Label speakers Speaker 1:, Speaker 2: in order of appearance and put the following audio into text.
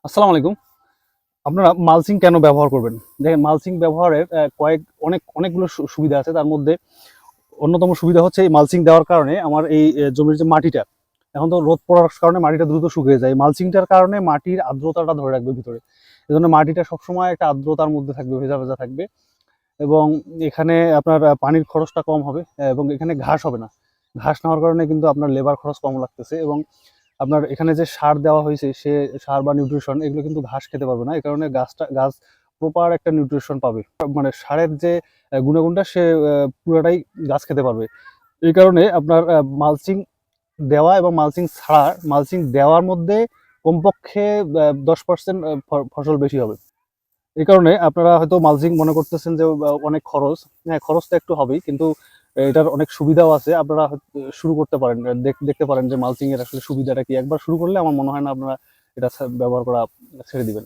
Speaker 1: আসসালামু আলাইকুম। আপনারা মালচিং কেন ব্যবহার করবেন? দেখেন, মালচিং ব্যবহারের অনেকগুলো সুবিধা আছে। তার মধ্যে অন্যতম সুবিধা হচ্ছে এই মালচিং দেওয়ার কারণে আমার এই জমির যে মাটিটা, এখন তো রোদ পড়ার কারণে মাটিটা দ্রুত শুকিয়ে যায়। মালচিংটার কারণে মাটির আর্দ্রতাটা ধরে রাখবে ভিতরে। এজন্য মাটিটা সবসময় একটা আর্দ্রতার মধ্যে থাকবে, ভেজা, ভেজা থাকবে এবং এখানে আপনার পানির খরচটা কম হবে এবং এখানে ঘাস হবে না। ঘাস না হওয়ার কারণে কিন্তু আপনার লেবার খরচ কম লাগতেছে এবং আপনার এখানে যে সার দেওয়া হয়েছে সে সার বা নিউট্রিশন এগুলো কিন্তু ঘাস খেতে পারবে না। এই কারণে গাছ প্রপার একটা নিউট্রিশন পাবে। মানে সারের যে গুণাগুণটা সে পুরাটাই গাছ খেতে পারবে। এই কারণে আপনার মালচিং দেওয়া এবং মালচিং ছাড়া, মালচিং দেওয়ার মধ্যে কমপক্ষে 10% ফসল বেশি হবে। এই কারণে আপনারা হয়তো মালচিং মনে করতেছেন যে অনেক খরচ। হ্যাঁ, খরচ তো একটু হবেই, কিন্তু এটার অনেক সুবিধাও আছে। আপনারা শুরু করতে পারেন, দেখতে পারেন যে মালচিং এর আসলে সুবিধাটা কি। একবার শুরু করলে আমার মনে হয় না আপনারা এটা ব্যবহার করা ছেড়ে দিবেন।